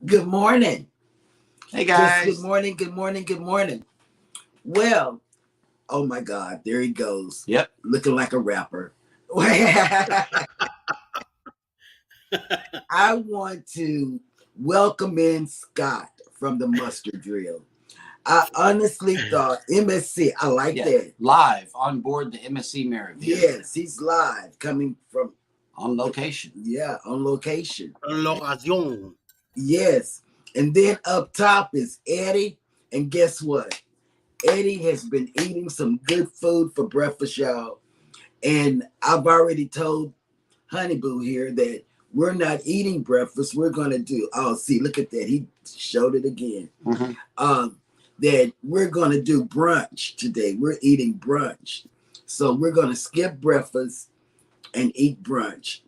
Good morning. Hey Just good guys. morning, good morning, good morning. Well, oh my God, there he goes. Yep. Looking like a rapper. I want to welcome in Scott from the Mustard Drill. I honestly thought MSC, I like Yeah. that. Live on board the MSC Merritt. Yes, he's live coming from, On location. yeah, on location. Location. Yes. And then up top is Eddie. And guess what? Eddie has been eating some good food for breakfast, y'all. And I've already told Honeyboo here that we're not eating breakfast. We're going to do, oh, see, look at that. He showed it again. Mm-hmm. That we're going to do brunch today. We're eating brunch. So we're going to skip breakfast and eat brunch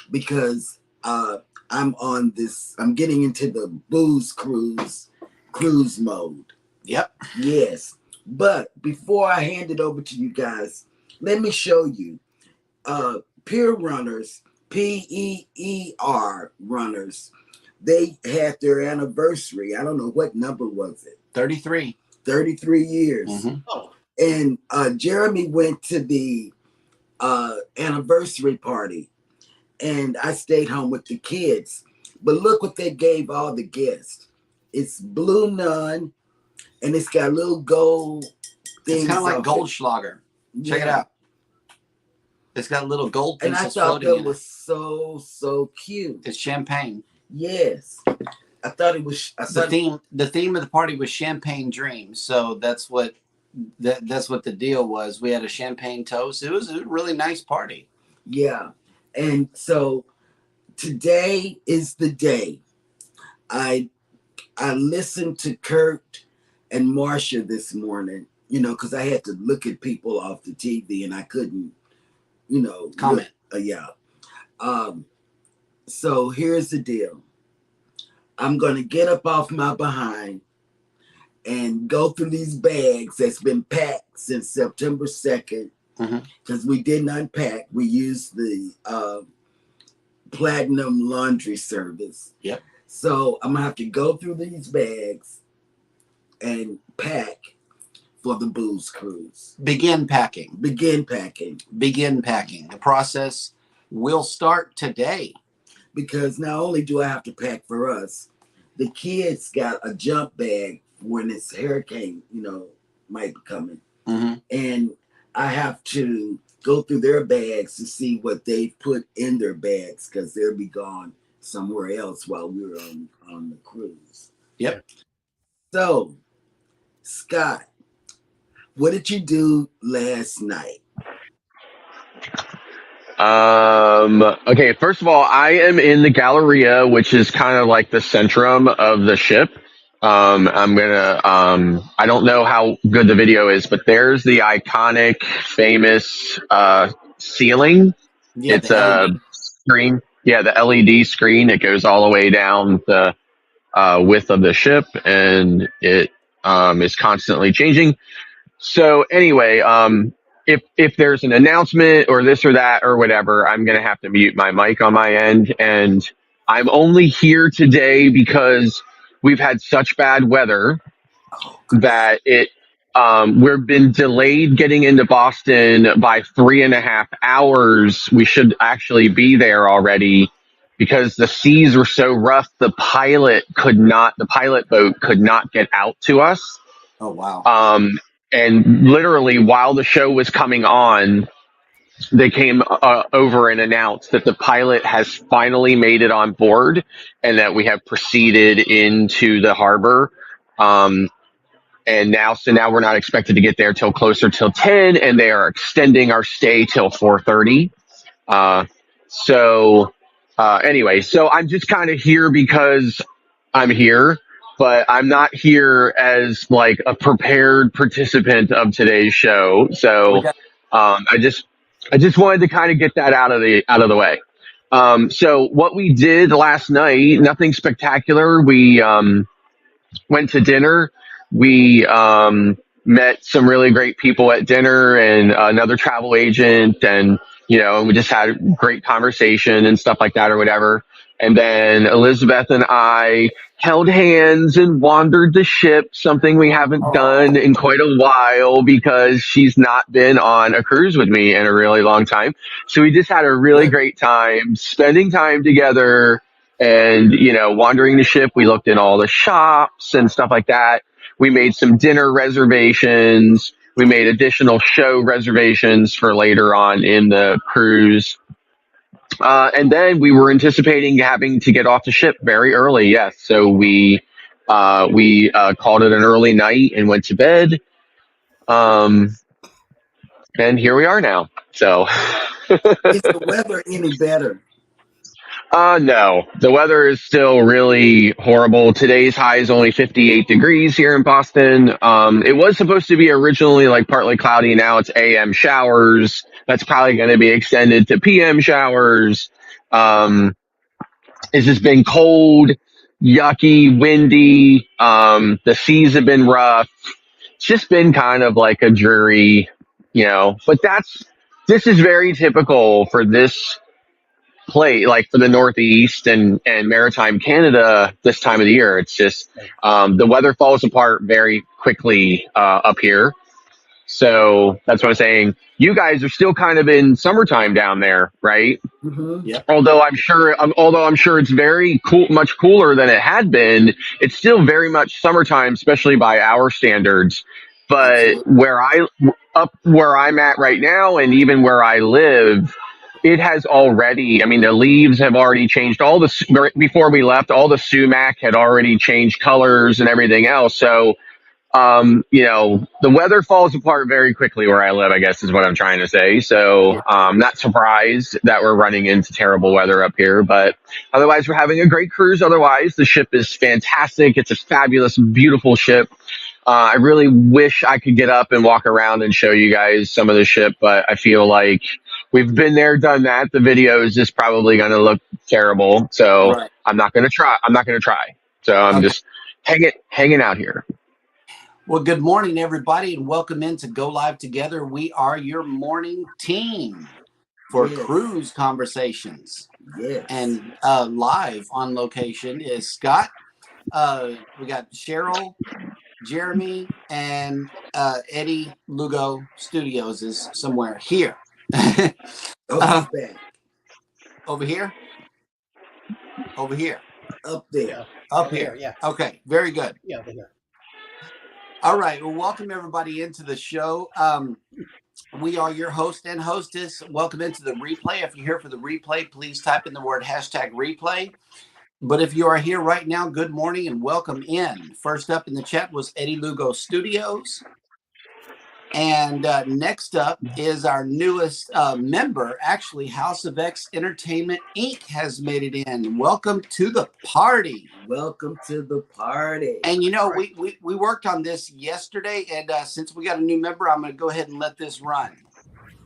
because I'm getting into the booze cruise mode. Yep. Yes. But before I hand it over to you guys, let me show you. Peer runners, PEER runners, they had their anniversary. I don't know what number was it. 33. 33 years. Mm-hmm. Oh, And Jeremy went to the anniversary party, and I stayed home with the kids. But look what they gave all the guests. It's Blue Nun, and it's got little gold things. It's kind of like off Goldschlager. Check it out. It's got little gold And pieces I thought floating that in was it. so cute. It's champagne. Yes. I thought it was. The theme of the party was champagne dreams. So that's what the deal was. We had a champagne toast. It was a really nice party. Yeah. And so today is the day. I listened to Kurt and Marcia this morning, because I had to look at people off the TV and I couldn't, Comment. Yeah. So here's the deal. I'm going to get up off my behind and go through these bags that's been packed since September 2nd because we didn't unpack. We used the Platinum Laundry Service. Yep. So I'm going to have to go through these bags and pack for the booze cruise. Begin packing. Begin packing. Begin packing. The process will start today. Because not only do I have to pack for us, the kids got a jump bag when this hurricane, might be coming. Mm-hmm. And I have to go through their bags to see what they've put in their bags because they'll be gone somewhere else while we're on the cruise. Yep. So, Scott, what did you do last night? Okay, first of all, I am in the Galleria, which is kind of like the centrum of the ship. I don't know how good the video is, but there's the iconic, famous, ceiling. Yeah, It's a screen. Yeah, the LED screen. It goes all the way down the, width of the ship, and it, is constantly changing. So anyway, if there's an announcement or this or that or whatever, I'm gonna have to mute my mic on my end. And I'm only here today because we've had such bad weather that we've been delayed getting into Boston by 3.5 hours. We should actually be there already because the seas were so rough. The pilot boat could not get out to us. Oh, wow. And literally while the show was coming on, they came over and announced that the pilot has finally made it on board and that we have proceeded into the harbor. And now we're not expected to get there till closer till 10, and they are extending our stay till 4:30. Anyway, so I'm just kind of here because I'm here, but I'm not here as like a prepared participant of today's show. So I just wanted to kind of get that out of the way. So what we did last night, nothing spectacular. We went to dinner. We met some really great people at dinner and another travel agent, and we just had great conversation and stuff like that or whatever. And then Elizabeth and I held hands and wandered the ship, something we haven't done Oh, in quite a while because she's not been on a cruise with me in a really long time. So we just had a really Good. great time spending time together and, wandering the ship. We looked in all the shops and stuff like that. We made some dinner reservations. We made additional show reservations for later on in the cruise. And then we were anticipating having to get off the ship very early. Yes, so we called it an early night and went to bed. Um, and here we are now. So, Is the weather any better? no, the weather is still really horrible. Today's high is only 58 degrees here in Boston. It was supposed to be originally like partly cloudy. Now it's AM showers. That's probably going to be extended to PM showers. Um, It's just been cold, yucky, windy. The seas have been rough. It's just been kind of like a dreary, but this is very typical for this play, like for the Northeast and Maritime Canada this time of the year. It's just, the weather falls apart very quickly, up here. So that's what I'm saying. You guys are still kind of in summertime down there, right? Mm-hmm. yep. Although I'm sure it's very cool, much cooler than it had been. It's still very much summertime, especially by our standards. But Absolutely. where I'm at right now, and even where I live, it has already. I mean, the leaves have already changed. Before we left, all the sumac had already changed colors and everything else. So the weather falls apart very quickly where I live, I guess is what I'm trying to say. So, Yeah. not surprised that we're running into terrible weather up here, but otherwise we're having a great cruise. Otherwise, the ship is fantastic. It's a fabulous, beautiful ship. I really wish I could get up and walk around and show you guys some of the ship, but I feel like we've been there, done that. The video is just probably going to look terrible. So Right. I'm not going to try. I'm not going to try. So I'm Okay. just hanging out here. Well, good morning, everybody, and welcome in to Go Live Together. We are your morning team for Yes. cruise conversations. Yes. And live on location is Scott. We got Cheryl, Jeremy, and Eddie. Lugo Studios is somewhere here. Oh, he's back. Over here? Over here. Up there. Yeah. Up Over here. yeah. Okay, very good. Yeah, over here. All right. Well, welcome everybody into the show. We are your host and hostess. Welcome into the replay. If you're here for the replay, please type in the word #replay. But if you are here right now, good morning and welcome in. First up in the chat was Eddie Lugo Studios. And next up is our newest member, actually, House of X Entertainment Inc. has made it in. Welcome to the party. Welcome to the party. And we worked on this yesterday, and since we got a new member, I'm going to go ahead and let this run.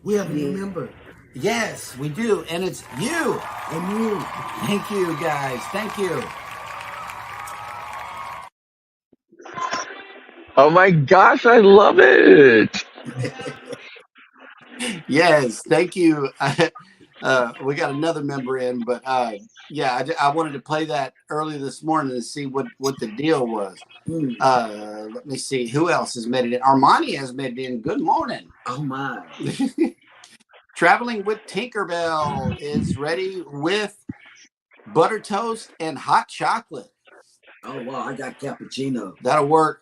We have a new member. Yes, we do, and it's you. And you. Thank you, guys. Thank you. Oh my gosh, I love it. Yes, thank you. We got another member in, but yeah, I wanted to play that early this morning to see what the deal was. Let me see. Who else has made it in? Armani has made it in. Good morning. Oh my. Traveling with Tinkerbell is ready with butter toast and hot chocolate. Oh wow, I got cappuccino. That'll work.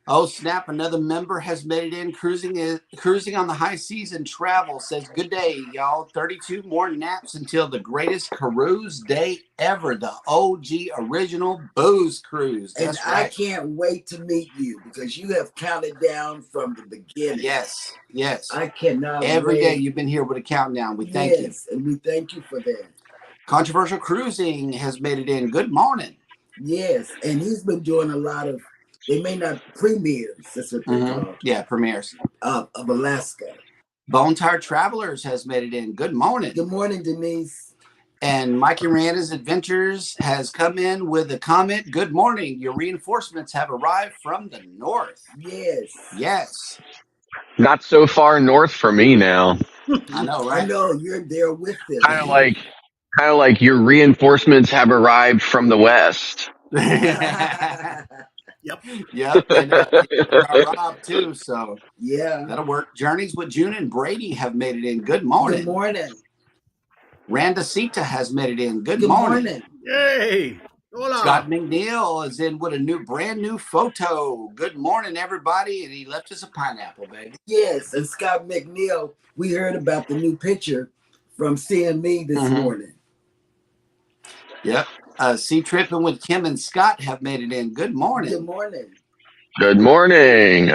Oh snap! Another member has made it in. Cruising on the high seas and travel says, "Good day, y'all. 32 more naps until the greatest cruise day ever. The OG original booze cruise." And That's I right. can't wait to meet you because you have counted down from the beginning. Yes, yes. I cannot Every wait. day you've been here with a countdown. We thank you. Yes, and we thank you for that. Controversial Cruising has made it in. Good morning. Yes, and he's been doing a lot of. They may not premieres. That's what they call. Yeah, premieres. Of Alaska. Bone Tired Travelers has made it in. Good morning. Good morning, Denise. And Mikey &S Adventures has come in with a comment. Good morning. Your reinforcements have arrived from the north. Yes. Yes. Not so far north for me now. I know, right? I know you're there with them. Kind of like Kind of like your reinforcements have arrived from the west. Yep. And Rob too. So Yeah. that'll work. Journeys with June and Brady have made it in. Good Good morning. morning. Randasita has made it in. Good Good morning. morning. Yay! Hola. Scott McNeil is in with a brand new photo. Good morning, everybody. And he left us a pineapple, baby. Yes, and Scott McNeil, we heard about the new picture from seeing me this morning. Yep. Sea Tripping with Kim and Scott have made it in. Good morning. Good morning. Good morning.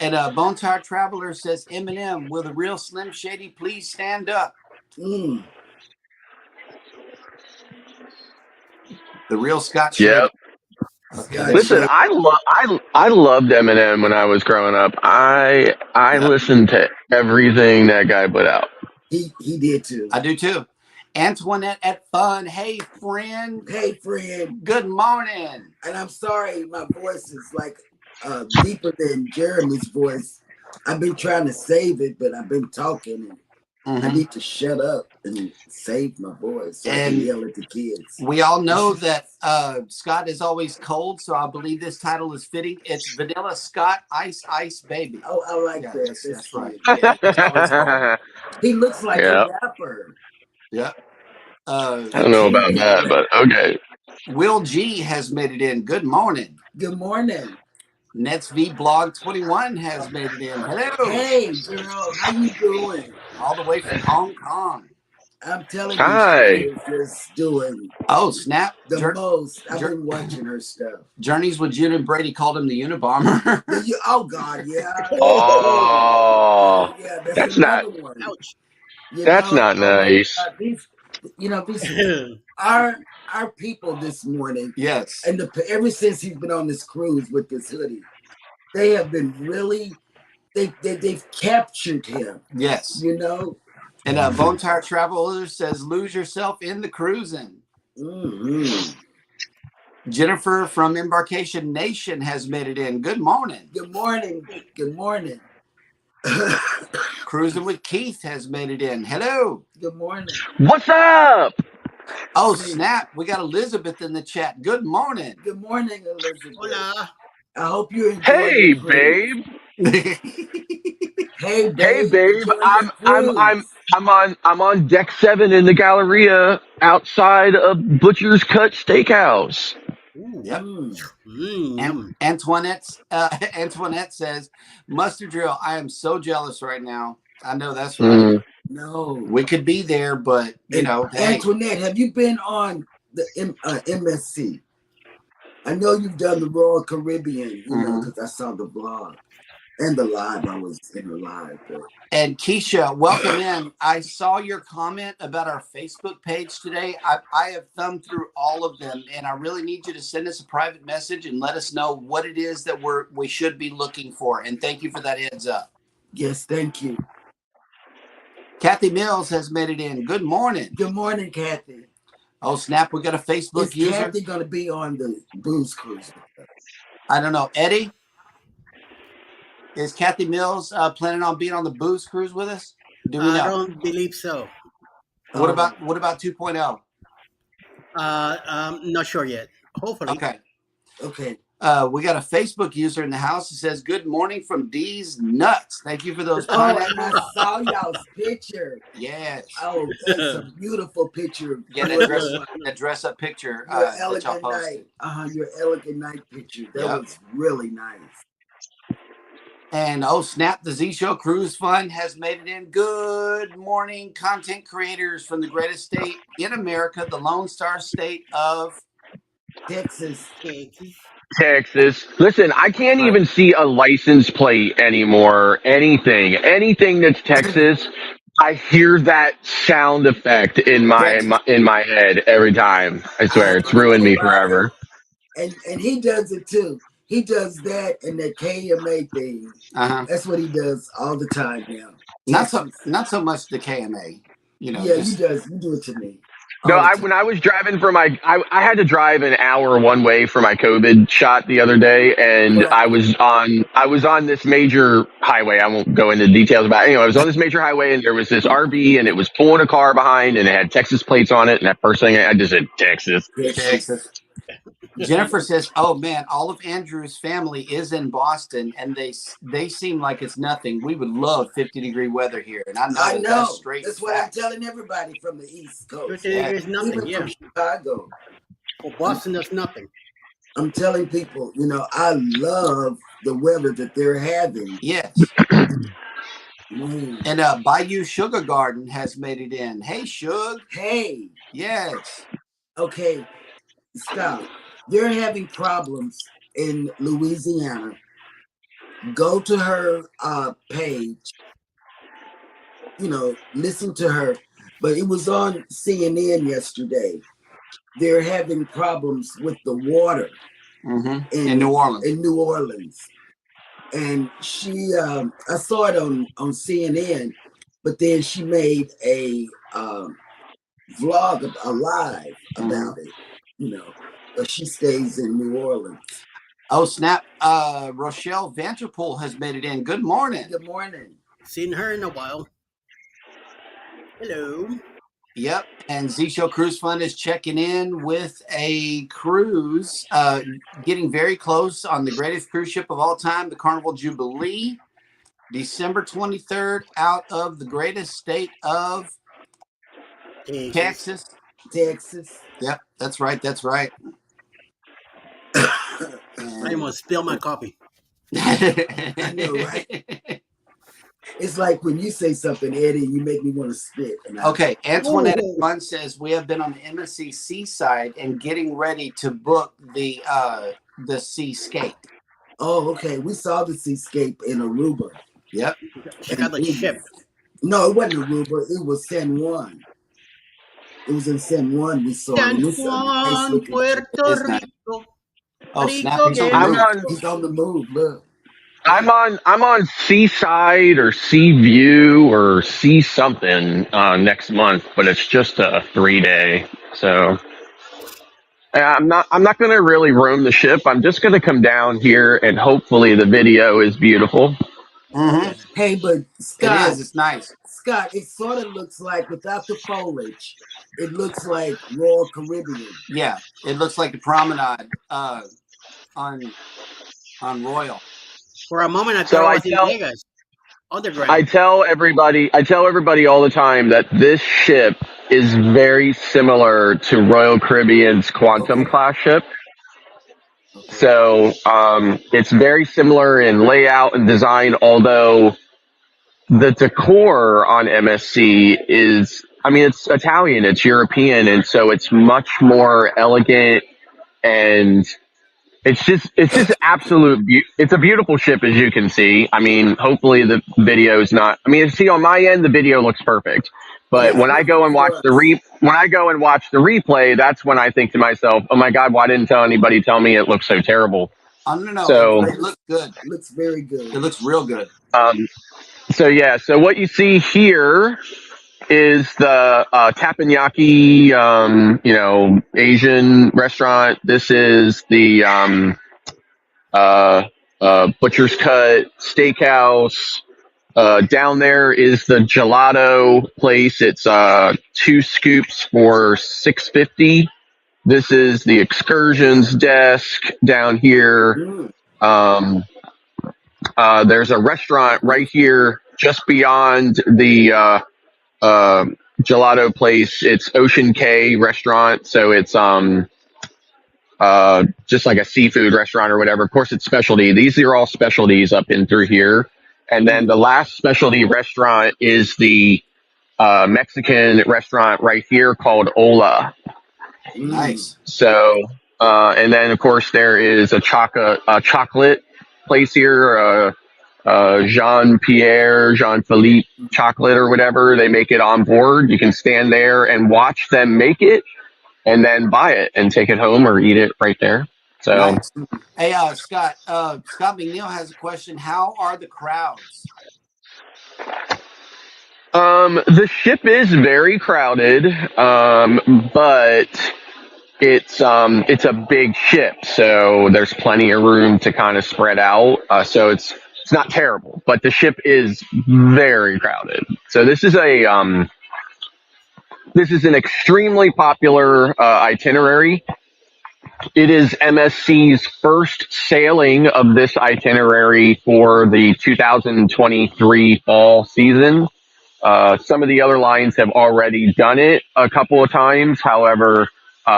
And Bone Tire Traveler says, Eminem, will the real Slim Shady please stand up? Mm. The real Scott Yep. Shady. Scott Listen, Shady. I loved Eminem when I was growing up. I listened to everything that guy put out. He did too. I do too. Antoinette at Fun. Hey, friend. Hey, friend. Good morning. And I'm sorry, my voice is like deeper than Jeremy's voice. I've been trying to save it, but I've been talking, and I need to shut up and save my voice so I can yell at the kids. We all know that Scott is always cold, so I believe this title is fitting. It's Vanilla Scott Ice Ice Baby. Oh, I like that. That's right. Yeah, he's always cold. he looks like a rapper. Yeah. I don't know about that, but okay. Will G has made it in. Good morning. Good morning. Nets V Blog 21 has made it in. Hello. Hey, girl. How you doing? All the way from Hong Kong. I'm telling you, Hi. she is just doing snap. The most. I've been watching her stuff. Journeys with June and Brady called him the Unabomber. Oh, God, yeah. Oh, yeah, that's not. one. Ouch. That's not nice. These our people this morning. Yes. And ever since he's been on this cruise with this hoodie, they have been really. They've captured him. Yes. You know. And Bone Tire Traveler says, lose yourself in the cruising. Mm-hmm. Jennifer from Embarkation Nation has made it in. Good morning. Good morning. Good morning. Cruising with Keith has made it in. Hello. Good morning. What's up? Oh, snap. We got Elizabeth in the chat. Good morning. Good morning, Elizabeth. Hola. I hope you enjoy. Hey, babe. Hey, babe. Hey, babe. I'm on deck 7 in the Galleria outside of Butcher's Cut Steakhouse. Yep. Antoinette says, Mustard Drill, I am so jealous right now. I know that's right. No. We could be there, but, you know. Antoinette, have you been on the MSC? I know you've done the Royal Caribbean, you know, because I saw the vlog and the live. I was in the live. But... And Keisha, welcome in. I saw your comment about our Facebook page today. I have thumbed through all of them, and I really need you to send us a private message and let us know what it is that we should be looking for. And thank you for that heads up. Yes, thank you. Kathy Mills has made it in. Good morning. Good morning, Kathy. Oh, snap. We got a Facebook user. Is Kathy going to be on the booze cruise? I don't know. Eddie? Is Kathy Mills planning on being on the booze cruise with us? Do we know? I don't believe so. What about 2.0? Not sure yet. Hopefully. Okay. We got a Facebook user in the house that says, good morning from D's Nuts. Thank you for those pineapples. And I saw y'all's picture. Yes. Oh, that's a beautiful picture. Yeah, that dress up picture. Your elegant night. Your elegant night picture. That was really nice. And snap, the Z Show Cruise Fund has made it in. Good morning, content creators from the greatest state in America, the Lone Star State of Texas. Listen, I can't even see a license plate anymore. Anything that's Texas, I hear that sound effect in my head every time. I swear, it's ruined me forever. And he does it too. He does that and that KMA thing. That's what he does all the time now. Not so much the KMA. You know, yeah, he does. You do it to me. No, all the time. when I was driving for I had to drive an hour one way for my COVID shot the other day, and Right. I was on this major highway. I won't go into details about it. Anyway, I was on this major highway, and there was this RV, and it was pulling a car behind, and it had Texas plates on it. And that first thing I just said Texas. Texas. Jennifer says, "Oh man, all of Andrew's family is in Boston, and they seem like it's nothing. We would love 50-degree weather here, and I know that's straight. That's what I'm facts. telling everybody from the East Coast, There's nothing. even Yeah. from Chicago. For Boston, there's nothing. I'm telling people, I love the weather that they're having. Yes." Mm. And Bayou Sugar Garden has made it in. Hey, Shug. Hey, Yes. okay, stop. They're having problems in Louisiana. Go to her page, listen to her. But it was on CNN yesterday. They're having problems with the water In New Orleans. In New Orleans. And she, I saw it on CNN, but then she made a vlog, a live about it, but she stays in New Orleans. Oh, snap. Rochelle Vanterpool has made it in. Good morning. Good morning. Seen her in a while. Hello. Yep. And Z Show Cruise Fund is checking in with a cruise, getting very close on the greatest cruise ship of all time, the Carnival Jubilee, December 23rd, out of the greatest state of Texas. Yep, that's right. That's right. I almost spilled my coffee. I know, right? It's like when you say something, Eddie, you make me want to spit. Okay, Antoinette Fun says we have been on the MSC Seaside and getting ready to book the Seascape. Oh, okay. We saw the Seascape in Aruba. Yep. Check out the ship. No, it wasn't Aruba. It was San Juan. It was in San Juan. We saw San it. Juan, Puerto Rico. Oh, snap. He's on the move. Look. I'm on Seaside or Sea View or Sea something next month, but it's just a 3-day. So I'm not going to really roam the ship. I'm just going to come down here and hopefully the video is beautiful. Mm-hmm. Hey, but Scott, it is. It's nice. Scott, it sort of looks like without the foliage, it looks like Royal Caribbean. Yeah, it looks like the promenade on Royal. For a moment, I thought it was in Vegas. Underground. I tell everybody all the time that this ship is very similar to Royal Caribbean's Quantum class ship. Okay. So it's very similar in layout and design, although the decor on MSC is, it's Italian, it's European, and so it's much more elegant, and it's just it's a beautiful ship, as you can see. Hopefully the video is not, see, on my end, the video looks perfect. But when I go and watch the replay, that's when I think to myself, oh my God, why didn't anybody tell me it looks so terrible? No. So it looks good. It looks very good. It looks real good. So what you see here is the teppanyaki, Asian restaurant. This is the Butcher's Cut Steakhouse. Down there is the gelato place. It's 2 scoops for $6.50. This is the excursions desk down here. There's a restaurant right here just beyond the gelato place. It's Ocean K restaurant, so it's just like a seafood restaurant or whatever. Of course, it's specialty. These are all specialties up in through here. And then the last specialty restaurant is the Mexican restaurant right here called Ola. Nice. So, and then of course there is a chocolate place here, Jean-Philippe chocolate or whatever. They make it on board. You can stand there and watch them make it and then buy it and take it home or eat it right there. So, nice. Hey, Scott McNeil has a question. How are the crowds? The ship is very crowded, but it's a big ship, so there's plenty of room to kind of spread out. So it's not terrible, but the ship is very crowded. So this is an extremely popular itinerary. It is MSC's first sailing of this itinerary for the 2023 fall season. Some of the other lines have already done it a couple of times. However,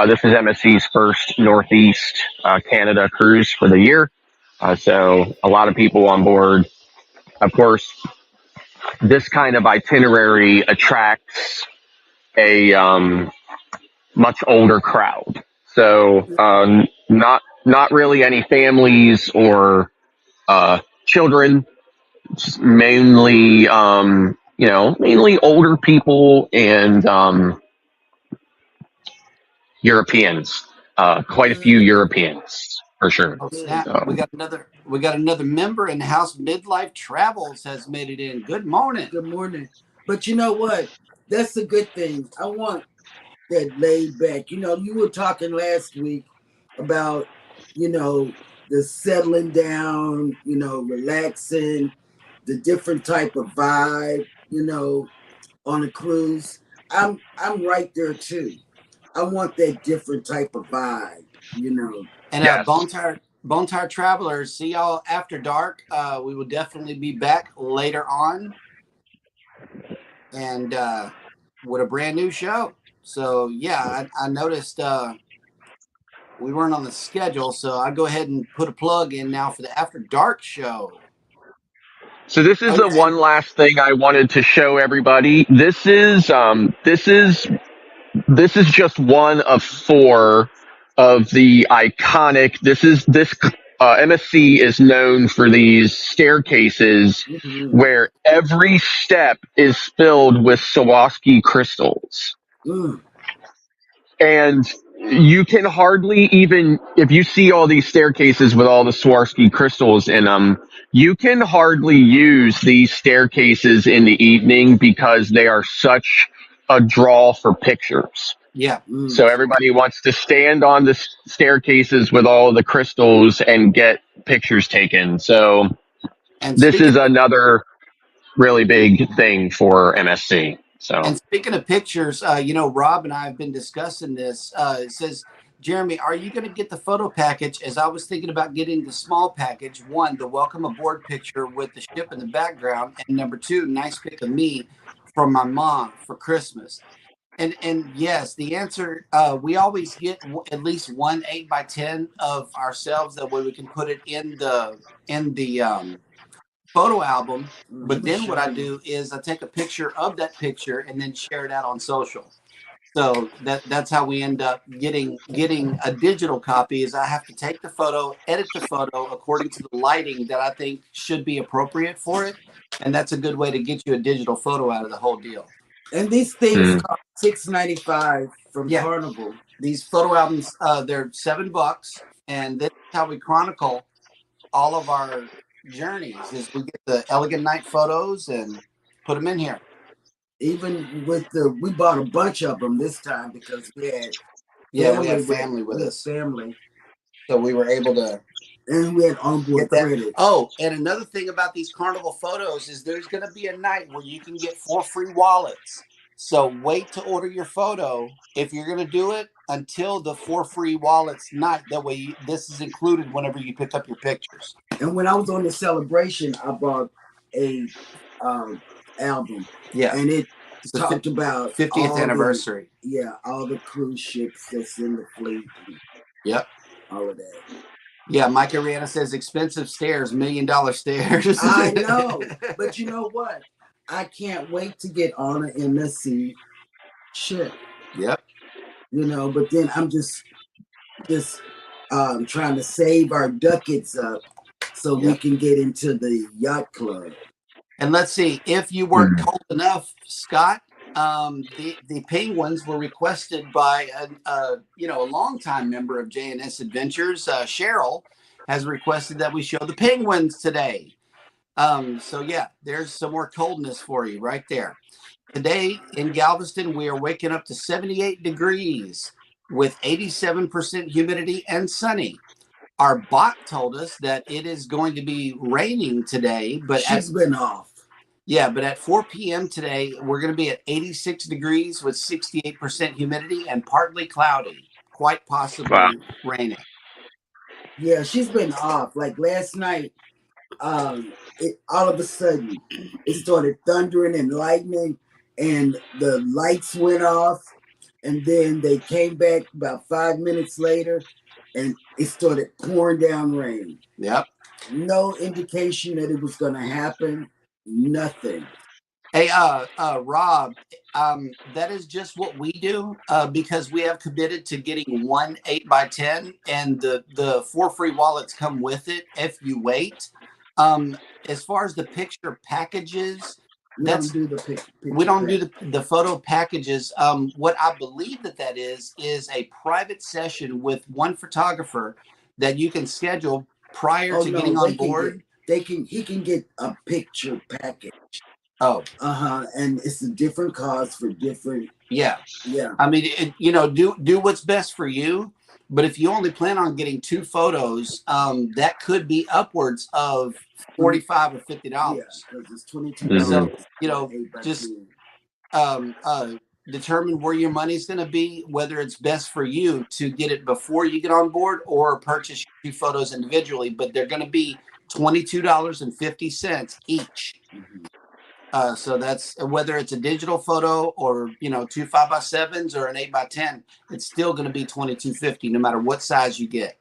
this is MSC's first Northeast Canada cruise for the year. So a lot of people on board. Of course, this kind of itinerary attracts a much older crowd. So not really any families or children. It's mainly mainly older people and Europeans. Quite a few Europeans for sure. Oh snap! So, We got another member in the house. Midlife Travels has made it in. Good morning. Good morning. But you know what? That's a good thing. I want that laid back. You were talking last week about, the settling down, relaxing, the different type of vibe, on a cruise. I'm right there too. I want that different type of vibe. And yes. Bone Tire Travelers, see y'all after dark. We will definitely be back later on, and with a brand new show. So yeah, I noticed we weren't on the schedule, so I go ahead and put a plug in now for the After Dark show. So this is the one last thing I wanted to show everybody. This is just one of four of the iconic. This MSC is known for these staircases where every step is filled with Swarovski crystals. And you can hardly even, if you see all these staircases with all the Swarovski crystals in them, you can hardly use these staircases in the evening because they are such a draw for pictures. Yeah. So everybody wants to stand on the staircases with all the crystals and get pictures taken. So this is another really big thing for MSC. So, and speaking of pictures, Rob and I have been discussing this. It says, Jeremy, are you going to get the photo package? As I was thinking about getting the small package, one, the welcome aboard picture with the ship in the background, and number two, nice pic of me from my mom for Christmas. And yes, the answer, we always get at least one 8x10 of ourselves. That way we can put it in the photo album. But then what I do is I take a picture of that picture and then share it out on social. So that's how we end up getting a digital copy. Is I have to take the photo, edit the photo according to the lighting that I think should be appropriate for it, and that's a good way to get you a digital photo out of the whole deal. And these things cost $6.95 from Carnival. These photo albums, they're $7, and this is how we chronicle all of our journeys. Is we get the elegant night photos and put them in here. Even with we bought a bunch of them this time because we had family with us. Family, so we were able to. And we had onboard credits. Oh, and another thing about these Carnival photos is there's going to be a night where you can get 4 free wallets. So wait to order your photo if you're going to do it until the 4 free wallets night. That way, this is included whenever you pick up your pictures. And when I was on the celebration, I bought a album. Yeah, and it talked about 50th anniversary. All the cruise ships that's in the fleet. Yep, all of that. Yeah, Mike Ariana says expensive stairs, $1 million stairs. I know, but you know what? I can't wait to get on an MSC ship. Yep. But then I'm just trying to save our ducats up so we can get into the yacht club. And let's see, if you weren't cold enough, Scott, the penguins were requested by a longtime member of J&S Adventures. Cheryl has requested that we show the penguins today. So yeah, there's some more coldness for you right there. Today in Galveston, we are waking up to 78 degrees with 87% humidity and sunny. Our bot told us that it is going to be raining today, but she's been off. Yeah, but at 4 p.m. today, we're going to be at 86 degrees with 68% humidity and partly cloudy, quite possibly raining. Yeah, she's been off. Like last night, it all of a sudden it started thundering and lightning, and the lights went off, and then they came back about 5 minutes later, and it started pouring down rain. Yep. No indication that it was going to happen. Nothing. Hey, Rob, that is just what we do because we have committed to getting one 8x10, and the 4 free wallets come with it if you wait. As far as the picture packages, we don't do the picture. We don't do the photo packages. What I believe that is a private session with one photographer that you can schedule prior to getting on board. He can get a picture package. Oh, and it's a different cost for different. Yeah. I mean, do what's best for you. But if you only plan on getting 2 photos, that could be upwards of $45 or $50. Yeah, because it's $22. So just determine where your money's going to be, whether it's best for you to get it before you get on board or purchase 2 photos individually. But they're going to be $22.50 each. So that's whether it's a digital photo or 2 5x7s or an 8x10, it's still going to be $22.50 no matter what size you get.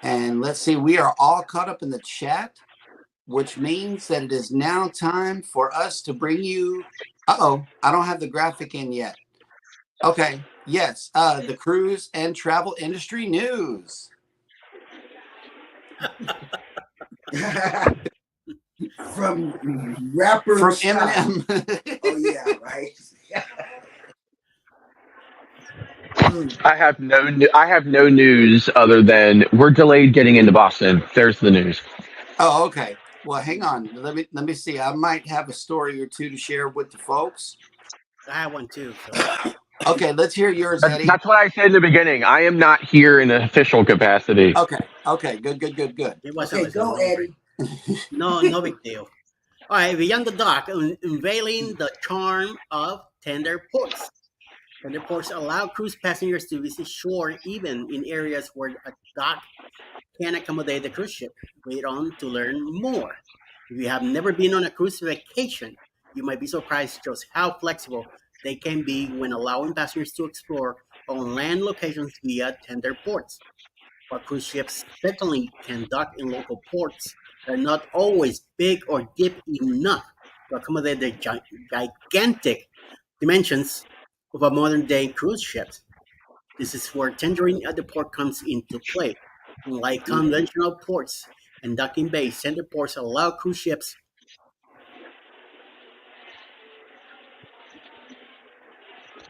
And let's see, we are all caught up in the chat, which means that it is now time for us to bring you. I don't have the graphic in yet. Okay, yes, the cruise and travel industry news. From rapper from Eminem. Oh yeah, right. I have no news other than we're delayed getting into Boston. There's the news. Oh, okay. Well, hang on. Let me see. I might have a story or 2 to share with the folks. I have one too. So. Okay, let's hear yours, Eddie. That's what I said in the beginning. I am not here in an official capacity. Okay. Good. Okay, go, Eddie. No big deal. All right, beyond the dock, unveiling the charm of tender ports. Tender ports allow cruise passengers to visit shore even in areas where a dock can accommodate the cruise ship. Read on to learn more. If you have never been on a cruise vacation, you might be surprised just how flexible they can be when allowing passengers to explore on land locations via tender ports. While cruise ships certainly can dock in local ports, they're not always big or deep enough to accommodate the gigantic dimensions of a modern-day cruise ship. This is where tendering at the port comes into play. Unlike conventional ports and docking bays, tender ports allow cruise ships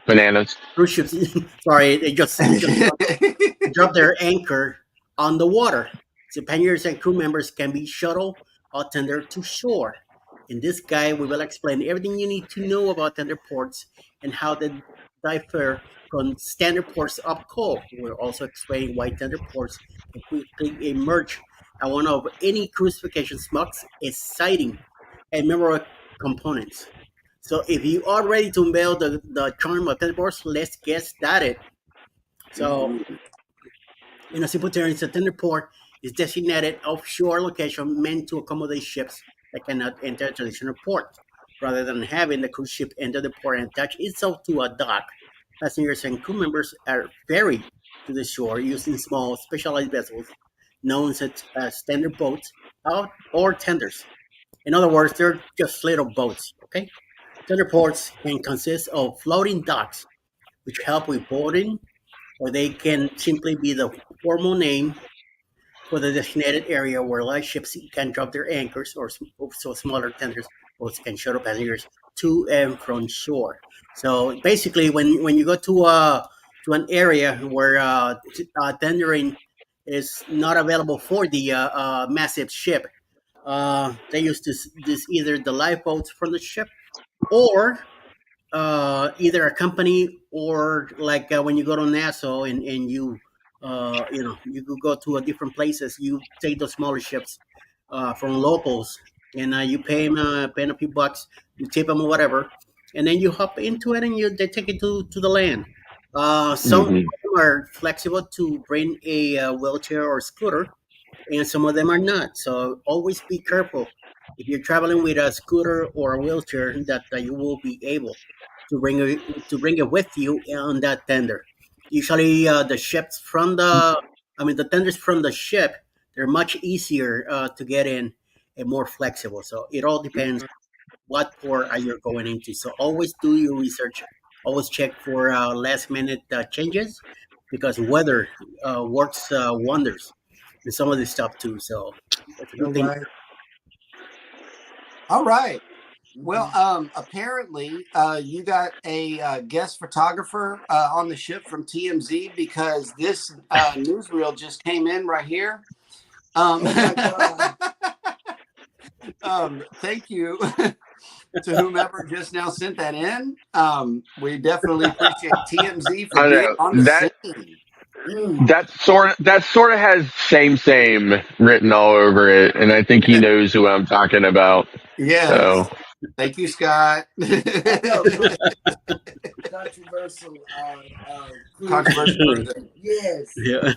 Bananas. Cruise ships, sorry, they just drop their anchor on the water. So passengers and crew members can be shuttled or tendered to shore. In this guide, we will explain everything you need to know about tender ports and how they differ from standard ports up coast. We'll also explain why tender ports can quickly emerge as one of any cruise vacation's most exciting and memorable components. So if you are ready to unveil the charm of tender ports, let's get started. So in a simple terms, a tender port is designated offshore location meant to accommodate ships that cannot enter a traditional port. Rather than having the cruise ship enter the port and attach itself to a dock, passengers and crew members are ferried to the shore using small specialized vessels known as tender boats or tenders. In other words, they're just little boats, okay? Tender ports can consist of floating docks, which help with boarding, or they can simply be the formal name for the designated area where large ships can drop their anchors, or so smaller tenders boats can shuttle passengers to and from shore. So basically, when you go to an area where tendering is not available for the massive ship. They use this either the lifeboats from the ship or either a company or like when you go to Nassau and you could go to a different places. You take those smaller ships from locals and you pay them a few bucks, you tip them or whatever, and then you hop into it and they take it to the land. Some of Hmm. them are flexible to bring a wheelchair or scooter, and some of them are not. So always be careful if you're traveling with a scooter or a wheelchair that you will be able to bring it with you on that tender. Usually, the ships from the tenders from the ship, they're much easier to get in and more flexible. So it all depends what port are you going into. So always do your research. Always check for last minute changes because weather works wonders in some of this stuff too. So that's a All good thing. right. All right. Well, Mhm. apparently, you got a guest photographer on the ship from TMZ because this newsreel just came in right here. Oh my God. Thank you to whomever just now sent that in. We definitely appreciate TMZ for I don't being on the know scene. Mm. that sort of has same written all over it, and I think he knows who I'm talking about. So Yes. Thank you, Scott. I know. Controversial cruise Controversial person. person. Yes. Yeah.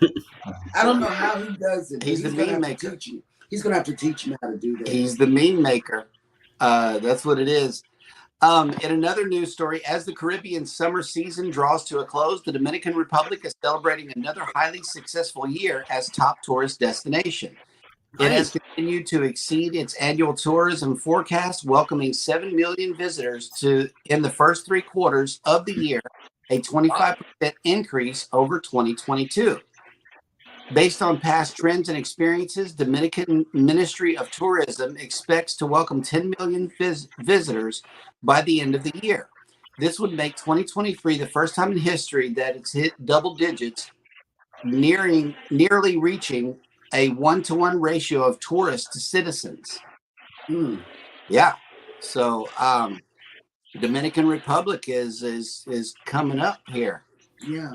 I don't know how he does it, but He's the he's gonna meme have to maker. teach you. He's gonna have to teach me how to do that. He's the meme maker. That's what it is. In another news story, as the Caribbean summer season draws to a close, the Dominican Republic is celebrating another highly successful year as top tourist destination. It has Nice. continued to exceed its annual tourism forecast, welcoming 7 million visitors to in the first 3 quarters of the year, a 25% increase over 2022. Based on past trends and experiences, Dominican Ministry of Tourism expects to welcome 10 million visitors by the end of the year. This would make 2023 the first time in history that it's hit double digits, nearly reaching a 1-to-1 ratio of tourists to citizens. Mm. Yeah. So Dominican Republic is coming up here. Yeah.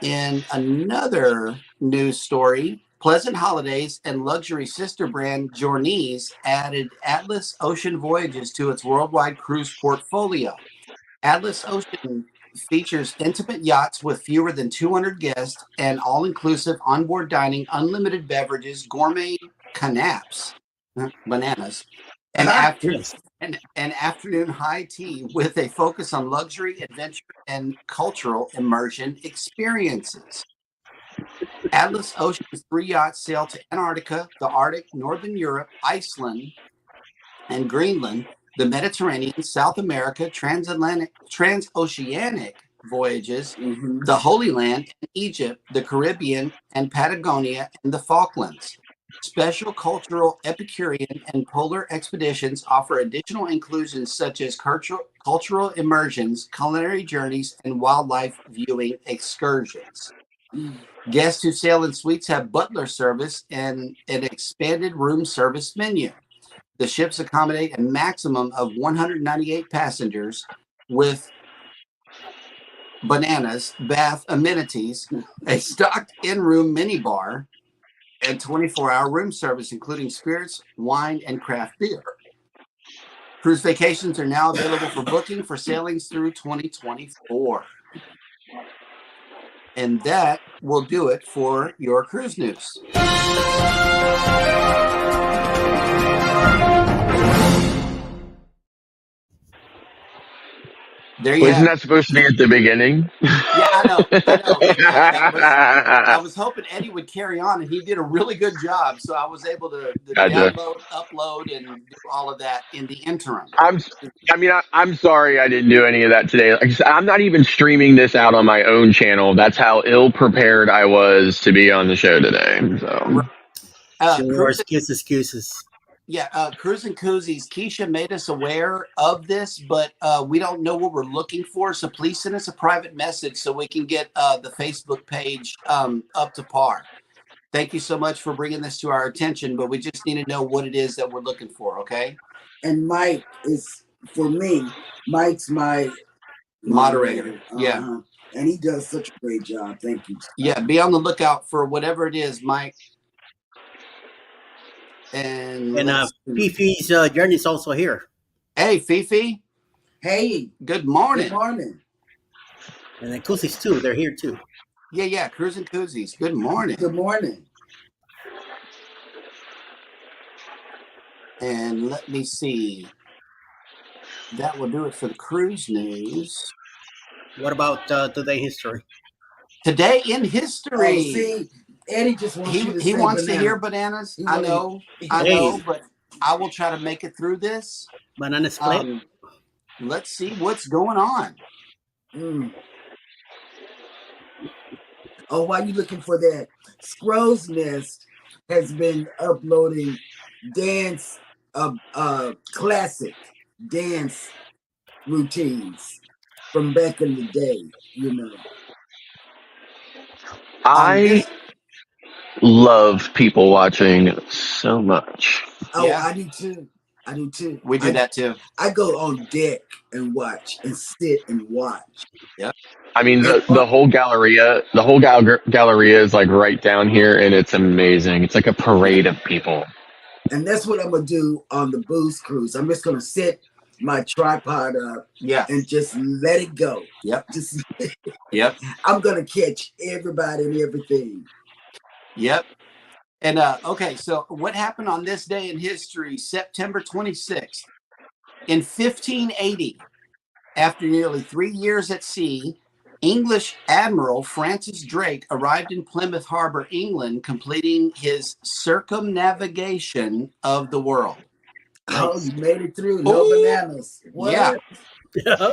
In another news story, Pleasant Holidays and luxury sister brand Journeys added Atlas Ocean Voyages to its worldwide cruise portfolio. Atlas Ocean features intimate yachts with fewer than 200 guests and all-inclusive onboard dining, unlimited beverages, gourmet canapes, bananas, and after Yes. an afternoon high tea with a focus on luxury, adventure, and cultural immersion experiences. Atlas Ocean's 3 yachts sail to Antarctica, the Arctic, Northern Europe, Iceland, and Greenland, the Mediterranean, South America, transatlantic, transoceanic voyages, Mm-hmm. the Holy Land, Egypt, the Caribbean, and Patagonia, and the Falklands. Special cultural, Epicurean, and polar expeditions offer additional inclusions such as cultural immersions, culinary journeys, and wildlife viewing excursions. Mm. Guests who sail in suites have butler service and an expanded room service menu. The ships accommodate a maximum of 198 passengers with bananas, bath amenities, a stocked in-room minibar, and 24-hour room service, including spirits, wine, and craft beer. Cruise vacations are now available for booking for sailings through 2024. And that will do it for your cruise news. There you Well, isn't have it. that supposed to be at the beginning? Yeah, I know. I was hoping Eddie would carry on, and he did a really good job. So I was able to Gotcha. download, upload, and do all of that in the interim. I'm. I'm sorry I didn't do any of that today. Like I said, I'm not even streaming this out on my own channel. That's how ill prepared I was to be on the show today. So Sure. Cruise Excuses. Yeah, Cruising Koozies. Keisha made us aware of this, but we don't know what we're looking for. So please send us a private message so we can get the Facebook page up to par. Thank you so much for bringing this to our attention, but we just need to know what it is that we're looking for, okay? And Mike is, for me, Mike's my moderator. Yeah. And he does such a great job. Thank you. Yeah, be on the lookout for whatever it is, Mike. And Fifi's journey is also here. Hey, Fifi. Hey. Good morning. Good morning. And then Koozies too. They're here too. Yeah. Cruising Koozies. Good morning. Good morning. And let me see. That will do it for the cruise news. What about today history? Today in history. Oh, see, Eddie just wants you to He say wants banana. to hear bananas. I know, but I will try to make it through this. Banana split. Let's see what's going on. Oh, while you looking for that, Scrow's Nest has been uploading dance, classic dance routines from back in the day. You know, I love people watching so much. Oh, yeah. I do too. We do that too. I go on deck and watch and sit and watch. Yeah. I mean, the whole Galleria, Galleria is like right down here, and it's amazing. It's like a parade of people. And that's what I'm gonna do on the booze cruise. I'm just gonna set my tripod up, and just let it go. Yep. I'm gonna catch everybody and everything. Yep. And okay, so what happened on this day in history, September 26th? In 1580, after nearly 3 years at sea, English Admiral Francis Drake arrived in Plymouth Harbor, England, completing his circumnavigation of the world. Oh, you made it through. No bananas. What? Yeah.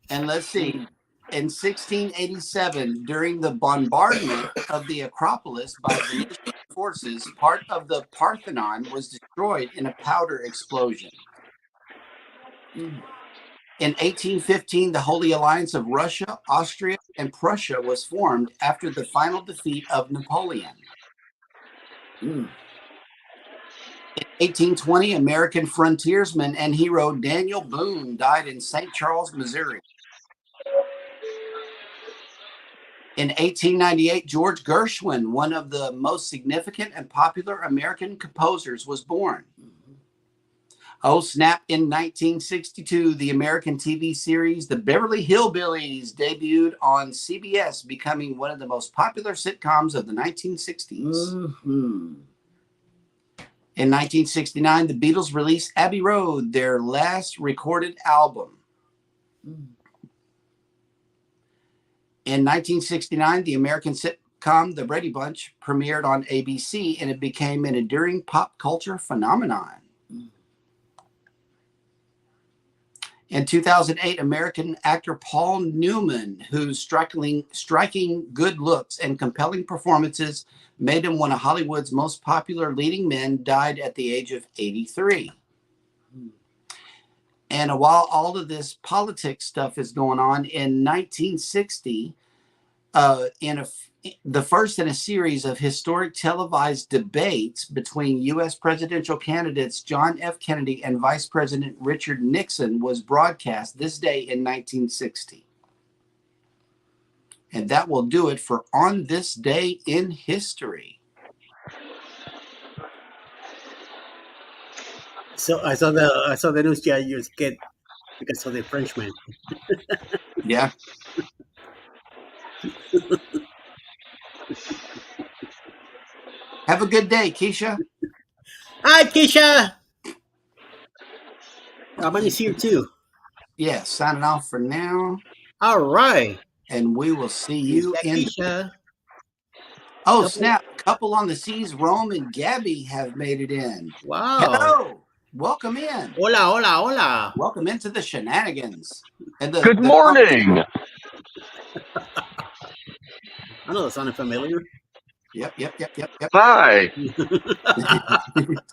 And let's see. In 1687, during the bombardment of the Acropolis by Venetian forces, part of the Parthenon was destroyed in a powder explosion. In 1815, the Holy Alliance of Russia, Austria, and Prussia was formed after the final defeat of Napoleon. In 1820, American frontiersman and hero Daniel Boone died in St. Charles, Missouri. In 1898, George Gershwin, one of the most significant and popular American composers, was born. Oh, snap. In 1962, the American TV series The Beverly Hillbillies debuted on CBS, becoming one of the most popular sitcoms of the 1960s. In 1969, the Beatles released Abbey Road, their last recorded album. In 1969, the American sitcom The Brady Bunch premiered on ABC, and it became an enduring pop culture phenomenon. In 2008, American actor Paul Newman, whose striking good looks and compelling performances made him one of Hollywood's most popular leading men, died at the age of 83. And while all of this politics stuff is going on, in 1960, the first in a series of historic televised debates between U.S. presidential candidates John F. Kennedy and Vice President Richard Nixon was broadcast this day in 1960. And that will do it for On This Day in History. So I saw the news. Yeah, you get because of the Frenchman. Yeah. Have a good day, Keisha. Hi, Keisha. Money's here too. Yeah, signing off for now. All right. And we will see you in Keisha. Oh, snap. Couple on the Seas, Rome and Gabby have made it in. Wow. Hello. Welcome in. Hola, hola, hola. Welcome into the shenanigans. And Good morning. I know that sounded familiar. Yep. Hi.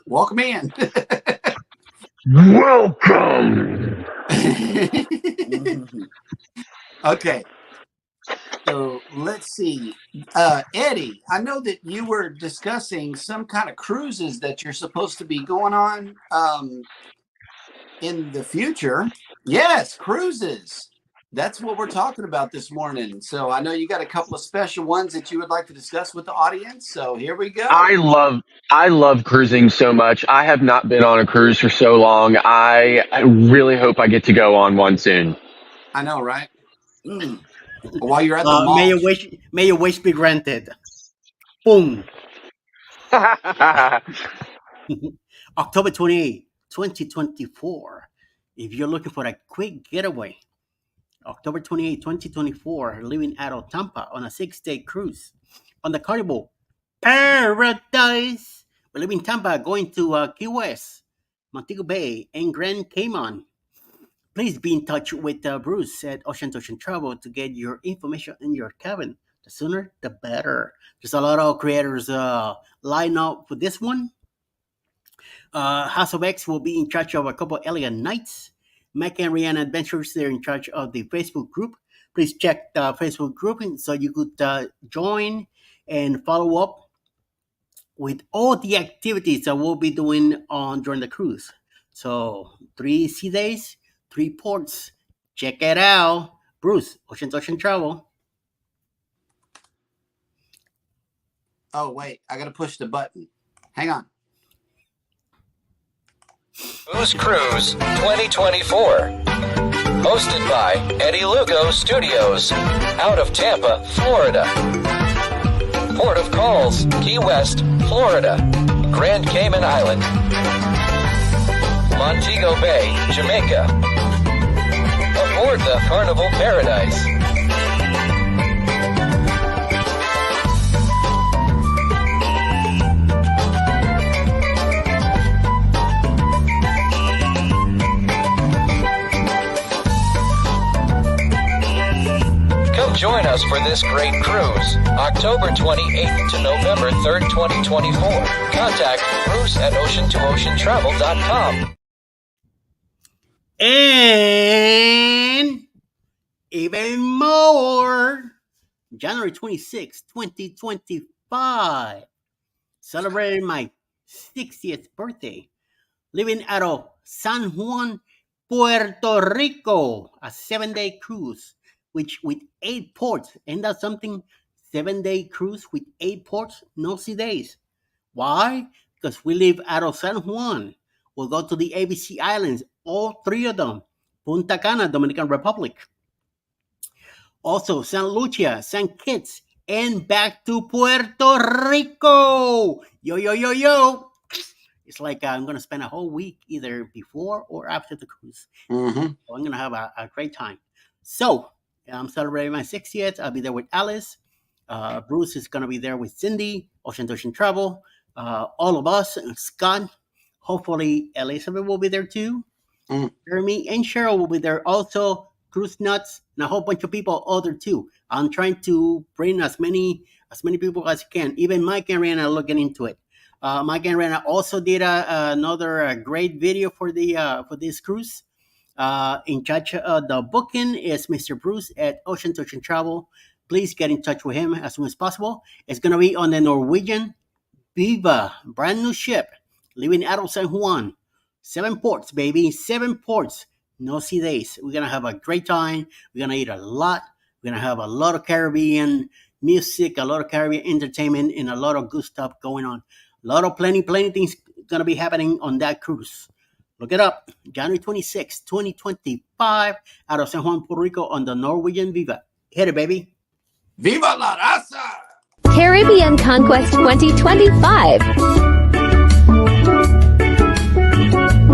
Welcome in. Welcome. Okay. So let's see. Eddie, I know that you were discussing some kind of cruises that you're supposed to be going on in the future. Yes, cruises. That's what we're talking about this morning. So I know you got a couple of special ones that you would like to discuss with the audience. So here we go. I love cruising so much. I have not been on a cruise for so long. I really hope I get to go on one soon. I know, right? While you're at the May mall. your wish be granted. Boom. October 28, 2024. If you're looking for a quick getaway, October 28, 2024, leaving out of Tampa on a 6-day cruise on the Carnival Paradise. We're leaving Tampa, going to Key West, Montego Bay, and Grand Cayman. Please be in touch with Bruce at Ocean to Ocean Travel to get your information in your cabin. The sooner, the better. There's a lot of creators line up for this one. House of X will be in charge of a couple of elegant nights. Mike and Rihanna Adventures, they're in charge of the Facebook group. Please check the Facebook group so you could join and follow up with all the activities that we'll be doing during the cruise. So 3 sea days, 3 ports. Check it out. Bruce, Ocean to Ocean Travel. Oh, wait. I got to push the button. Hang on. Booze Cruise 2024. Hosted by Eddie Lugo Studios. Out of Tampa, Florida. Port of Calls, Key West, Florida. Grand Cayman Island. Montego Bay, Jamaica. Aboard the Carnival Paradise. Come join us for this great cruise, October 28th to November 3rd, 2024. Contact Bruce at ocean2oceantravel.com. And even more, January 26, 2025, celebrating my 60th birthday, living out of San Juan, Puerto Rico, a 7-day cruise, which with 8 ports. Ain't that something? 7-day cruise with 8 ports, no sea days. Why? Because we live out of San Juan. We'll go to the ABC Islands, all 3 of them. Punta Cana, Dominican Republic. Also, San Lucia, St. Kitts, and back to Puerto Rico. Yo. It's like I'm going to spend a whole week either before or after the cruise. Mm-hmm. So I'm going to have a great time. So I'm celebrating my 60th. I'll be there with Alice. Bruce is going to be there with Cindy, Ocean to Ocean Travel. All of us, and Scott. Hopefully, Elizabeth will be there too. Jeremy and Cheryl will be there also. Cruise Nuts and a whole bunch of people other too. I'm trying to bring as many people as I can. Even Mike and Rihanna are looking into it. Mike and Rihanna also did another great video for this cruise. In charge of the booking is Mr. Bruce at Ocean to Ocean Travel. Please get in touch with him as soon as possible. It's going to be on the Norwegian Viva, brand new ship, leaving out of San Juan. 7 ports, baby, 7 ports. No sea days. We're going to have a great time. We're going to eat a lot. We're going to have a lot of Caribbean music, a lot of Caribbean entertainment, and a lot of good stuff going on. A lot of plenty things going to be happening on that cruise. Look it up. January 26, 2025, out of San Juan, Puerto Rico on the Norwegian Viva. Hit it, baby. Viva la raza! Caribbean Conquest 2025.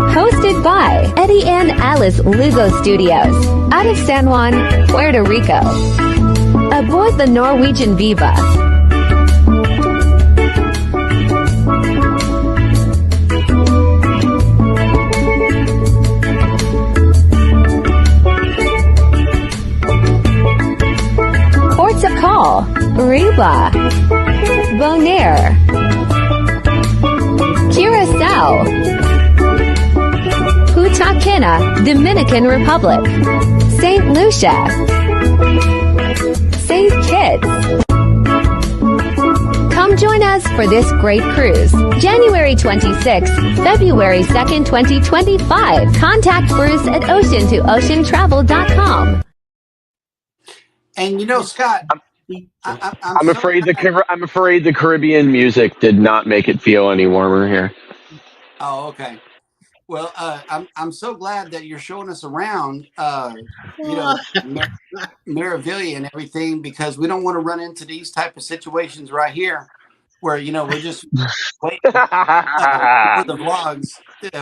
Hosted by Eddie and Alice Lugo Studios. Out of San Juan, Puerto Rico. Aboard the Norwegian Viva. Ports of call, Aruba. Bonaire, Curacao, Punta Cana, Dominican Republic, St. Lucia, St. Kitts. Come join us for this great cruise. January 26th, February 2nd, 2025. Contact Bruce at ocean2oceantravel.com. And you know, Scott, I'm afraid the Caribbean music did not make it feel any warmer here. Oh, okay. Well, I'm so glad that you're showing us around, Marivilia and everything, because we don't want to run into these type of situations right here, where we're just waiting for the vlogs.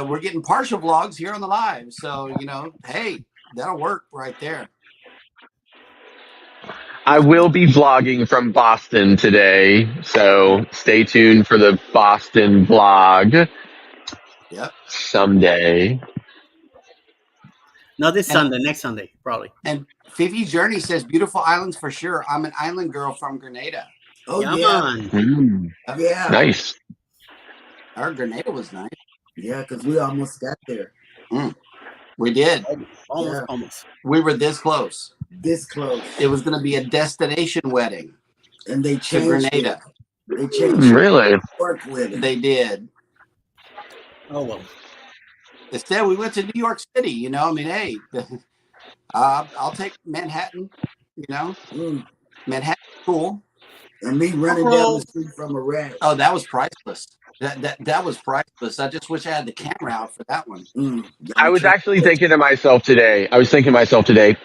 We're getting partial vlogs here on the live, so hey, that'll work right there. I will be vlogging from Boston today, so stay tuned for the Boston vlog. Yep. Someday. Not this Sunday, next Sunday, probably. And Fifi Journey says, beautiful islands for sure. I'm an island girl from Grenada. Oh, yeah. Yeah. Nice. Our Grenada was nice. Yeah, because we almost got there. We did. Almost. We were this close. This close. It was going to be a destination wedding. And they changed Grenada. They changed Really? Work with it. They did. Oh, well. Instead, we went to New York City. I mean, hey, I'll take Manhattan. Manhattan, cool. And me running down the street from Iraq. Oh, that was priceless. That was priceless. I just wish I had the camera out for that one. I was actually thinking to myself today,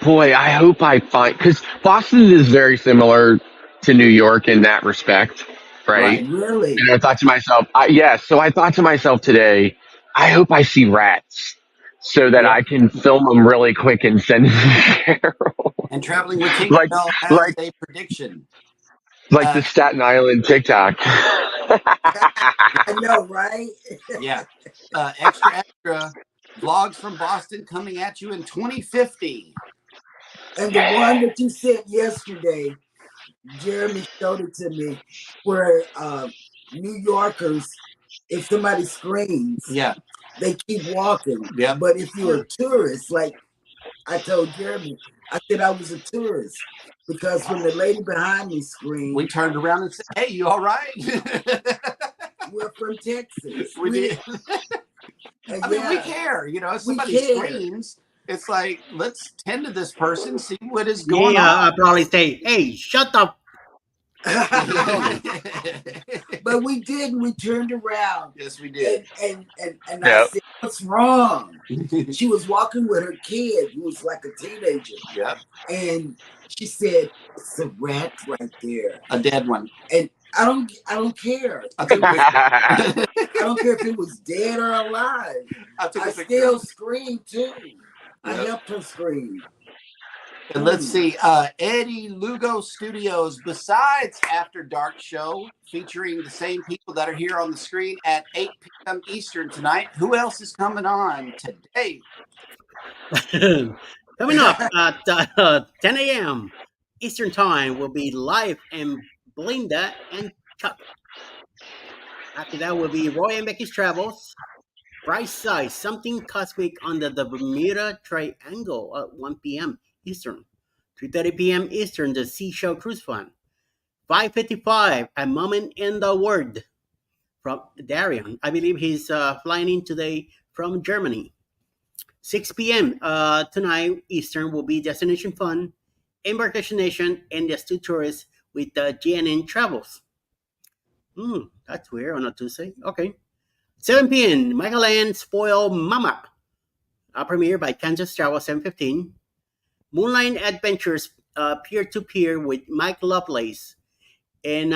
boy, I hope I find, because Boston is very similar to New York in that respect, right? Really? And I thought to myself, so I thought to myself today, I hope I see rats so that I can film them really quick and send them to Cheryl. And Traveling with Tinkerbell has a prediction. Like the Staten Island TikTok. I know, right? Yeah. Extra vlogs from Boston coming at you in 2050. And the one that you sent yesterday, Jeremy showed it to me, where New Yorkers, if somebody screams, they keep walking. Yeah. But if you're a tourist, like I told Jeremy, I said I was a tourist. Because when the lady behind me screamed, we turned around and said, hey, you all right? We're from Texas. We did. I mean, we care. If somebody screams, it's like, let's tend to this person, see what is going on. I'll probably say, hey, shut up. But we did. We turned around. Yes, we did. And I said, what's wrong? She was walking with her kid, who was like a teenager. Yeah. And she said, it's a rat right there. A dead one. And I don't care. I don't care if it was dead or alive. I still screamed too. I helped her scream. And let's see, Eddie Lugo Studios, besides After Dark Show, featuring the same people that are here on the screen at 8 p.m. Eastern tonight. Who else is coming on today? Coming up at 10 a.m. Eastern Time will be Live and Belinda and Chuck. After that will be Roy and Becky's Travels. Price Size, Something Cosmic on the Bermuda Triangle at 1 p.m. Eastern. 3:30 p.m. Eastern, the Seashell Cruise Fun. 5:55, A Moment in the Word from Darian. I believe he's flying in today from Germany. 6 p.m. Tonight Eastern will be Destination Fun, Embarkation Nation, and the Astute Tourist with J&S Travels. That's weird on a Tuesday. Okay. 7 p.m. Michael Ann Spoil Mama. Premiere by Kansas Travel 7:15. Moonlight Adventures peer-to-peer with Mike Lovelace. And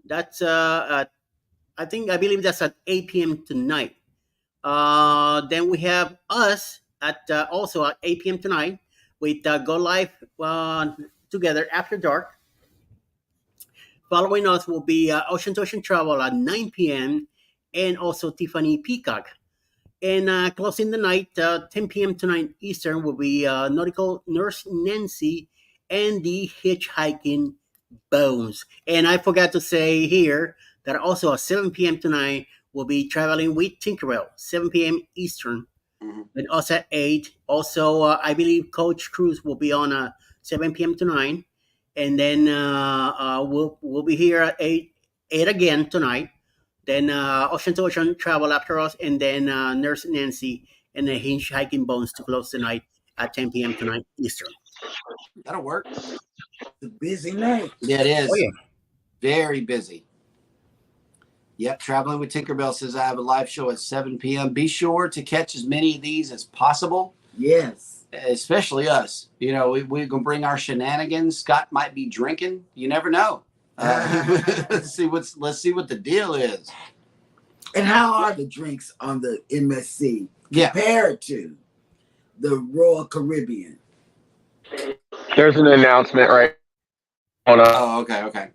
that's, I believe that's at 8 p.m. tonight. Then we have us at also at 8 p.m. tonight with Go Live Together After Dark. Following us will be Ocean to Ocean Travel at 9 p.m. and also Tiffany Peacock. And closing the night, 10 p.m. tonight Eastern will be Nautical Nurse Nancy and the Hitchhiking bones. And I forgot to say here that also at 7 p.m. tonight, we'll be traveling with Tinkerbell, 7 p.m. Eastern, Mhm. and us at 8. Also, I believe Coach Cruz will be on 7 p.m. tonight. And then we'll be here at 8 again tonight. Then Ocean to Ocean Travel after us, and then Nurse Nancy and the Hinge Hiking Bones to close the night at 10 p.m. tonight Eastern. That'll work. It's a busy night. Yeah, it is. Oh, yeah. Very busy. Yep, Traveling with Tinkerbell says I have a live show at 7 p.m. Be sure to catch as many of these as possible, Yes. especially us. You know, we're going to bring our shenanigans. Scott might be drinking. You never know. Let's see what the deal is. And how are the drinks on the MSC Yeah. compared to the Royal Caribbean? There's an announcement right on Oh, okay.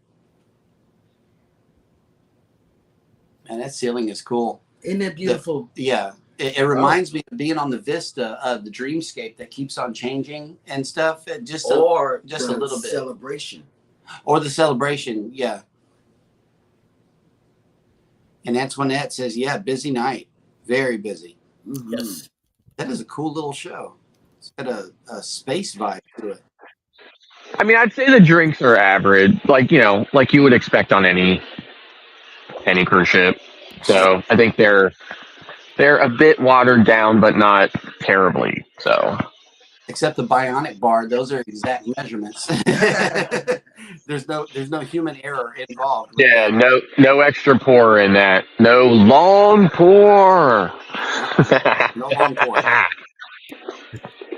And that ceiling is cool. Isn't it beautiful? Yeah. It reminds me of being on the Vista of the dreamscape that keeps on changing and stuff. Just a little bit. Celebration. Or the celebration, yeah. And Antoinette says, yeah, busy night. Very busy. Mm-hmm. Yes. That is a cool little show. It's got a space vibe to it. I mean, I'd say the drinks are average, like you would expect on any cruise ship. So I think they're a bit watered down, but not terribly. So, except the bionic bar, those are exact measurements. There's no human error involved. Yeah, no extra pour in that. No long pour. No long pour.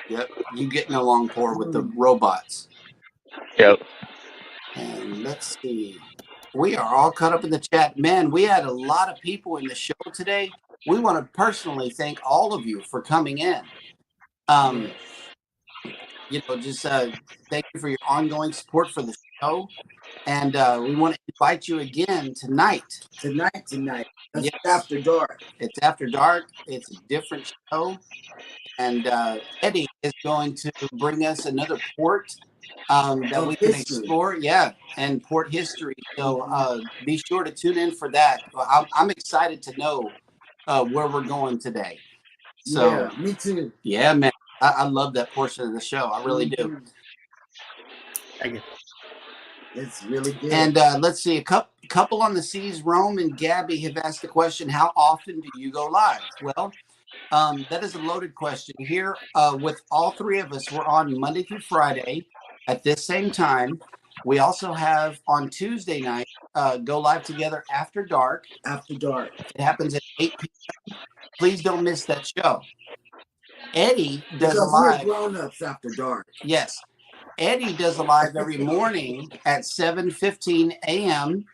Yep, you get no long pour with the robots. Yep. And let's see. We are all caught up in the chat. Man, we had a lot of people in the show today. We want to personally thank all of you for coming in. Just thank you for your ongoing support for the show. And we want to invite you again tonight. Tonight. That's Yes. after dark. It's after dark. It's a different show. And Eddie is going to bring us another port that we can explore. Yeah, and port history. So be sure to tune in for that. I'm excited to know where we're going today. So Yeah, me too. yeah, man. I love that portion of the show. I really do. Thank you. It's really good. And let's see, a couple on the seas, Rome and Gabby have asked the question, how often do you go live? Well, that is a loaded question. Here with all three of us, we're on Monday through Friday at this same time. We also have on Tuesday night, go live together after dark. After dark. It happens at 8 p.m. Please don't miss that show. Eddie does a Because we're live. grown-ups after dark. Yes. Eddie does a live every morning at 7:15 a.m.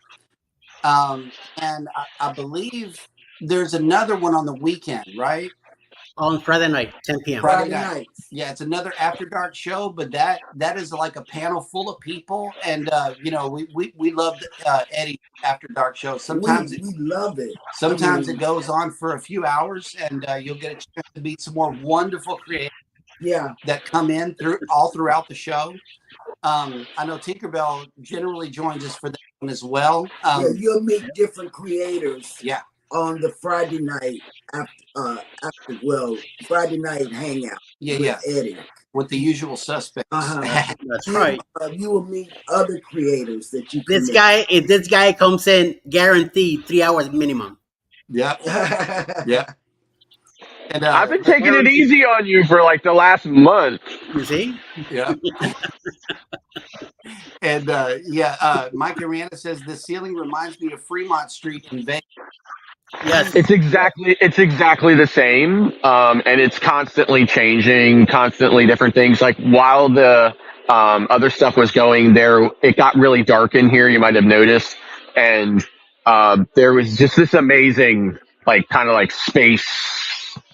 And I believe there's another one on the weekend, right? On Friday night, 10 p.m. Friday Friday night. nights. Yeah, it's another after dark show, but that is like a panel full of people, and we love Eddie after dark show. Sometimes we love it. it goes on for a few hours, and you'll get a chance to meet some more wonderful creators. Yeah. That come in throughout the show. I know Tinkerbell generally joins us for that one as well. You'll meet different creators. Yeah. On the Friday night Friday night hangout. Yeah. Eddie. With the usual suspects. That's right. You will meet other creators that you can If this guy comes in, guaranteed 3 hours minimum. Yep. Yep. And I've been taking it easy on you for like the last month. You see? Yeah. And Mike Ariana says the ceiling reminds me of Fremont Street in Vegas. Yes. It's exactly the same, and it's constantly changing, constantly different things. Like while the other stuff was going there, it got really dark in here. You might have noticed, and there was just this amazing, kind of space,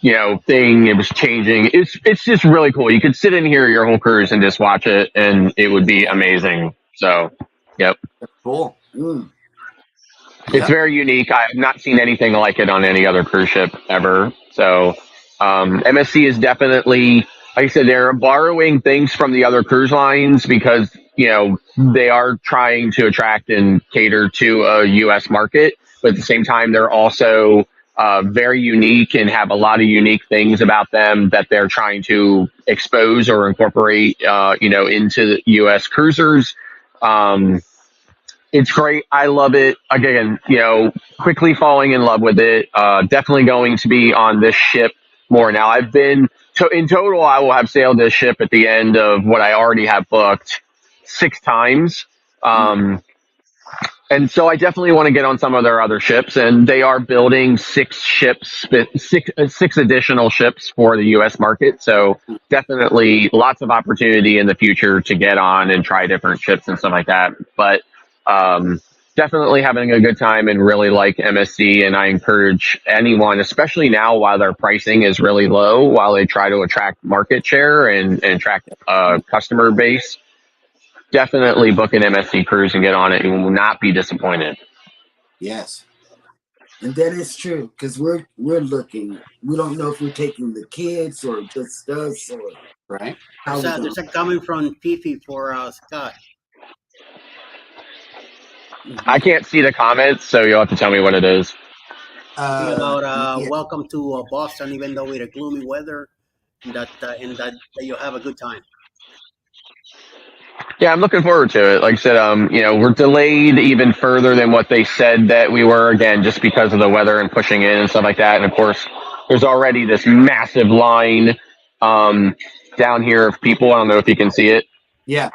thing. It was changing. It's just really cool. You could sit in here your whole cruise and just watch it, and it would be amazing. So, yep. Cool. It's very unique. I have not seen anything like it on any other cruise ship ever. So, MSC is definitely, like I said, they're borrowing things from the other cruise lines because they are trying to attract and cater to a U.S. market, but at the same time, they're also very unique and have a lot of unique things about them that they're trying to expose or incorporate, into the U.S. cruisers. Um, it's great. I love it. Again, quickly falling in love with it. Definitely going to be on this ship more now. I've been in total. I will have sailed this ship at the end of what I already have booked 6 times. And so I definitely want to get on some of their other ships, and they are building 6 additional ships for the U.S. market. So definitely lots of opportunity in the future to get on and try different ships and stuff like that. But definitely having a good time and really like MSC, and I encourage anyone, especially now while their pricing is really low, while they try to attract market share and attract customer base. Definitely book an MSC cruise and get on it. You will not be disappointed. Yes, and that is true, because we're looking. We don't know if we're taking the kids or just us, or Right. how we're There's a comment from Fifi for Scott. I can't see the comments, so you'll have to tell me what it is. About yeah. welcome to Boston, even though with a gloomy weather, and that you'll have a good time. Yeah, I'm looking forward to it. Like I said, we're delayed even further than what they said that we were, again, just because of the weather and pushing in and stuff like that. And of course, there's already this massive line down here of people. I don't know if you can see it. Yeah.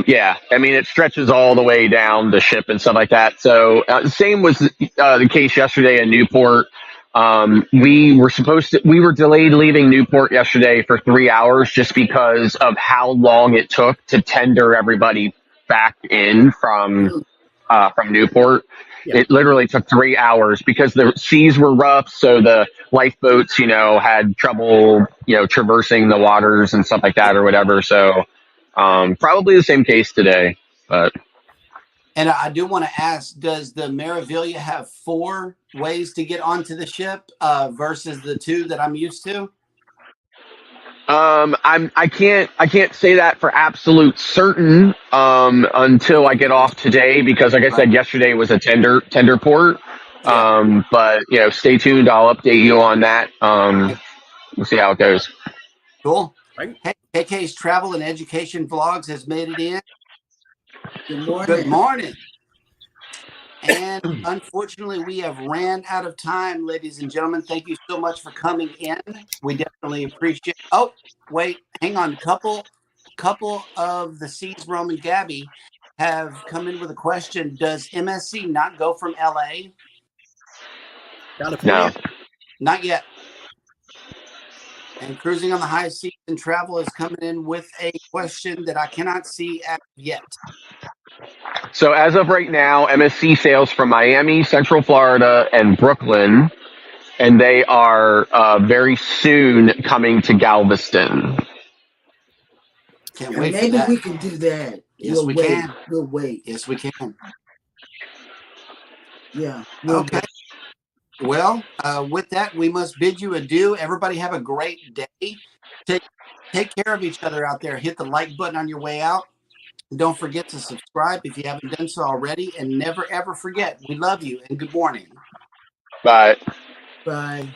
Yeah, I mean, it stretches all the way down the ship and stuff like that. So same was the case yesterday in Newport. We were delayed leaving Newport yesterday for 3 hours just because of how long it took to tender everybody back in from Newport. Yeah. It literally took 3 hours because the seas were rough. So the lifeboats, had trouble, traversing the waters and stuff like that or whatever. So probably the same case today, but. And I do want to ask, does the Meraviglia have 4 ways to get onto the ship versus the 2 that I'm used to? I can't say that for absolute certain until I get off today, because like I said, yesterday was a tender port. Yeah. But stay tuned. I'll update you on that. We'll see how it goes. Cool. Right. Hey, KK's Travel and Education Vlogs has made it in. Good morning. Good morning. And unfortunately, we have ran out of time, ladies and gentlemen. Thank you so much for coming in. We definitely appreciate. Oh, wait, hang on. Couple of the Seas, Rome and Gabby have come in with a question. Does MSC not go from LA? California? No. Not yet. And Cruising on the High Seas and Travel is coming in with a question that I cannot see as yet. So as of right now, MSC sails from Miami, Central Florida, and Brooklyn, and they are very soon coming to Galveston. Can't wait for Maybe that. we can do that. Yes, we can. We'll wait. Yes, we can. Yeah. Okay. Well, with that, we must bid you adieu. Everybody have a great day. Take care of each other out there. Hit the like button on your way out. And don't forget to subscribe if you haven't done so already. And never, ever forget, we love you and good morning. Bye. Bye.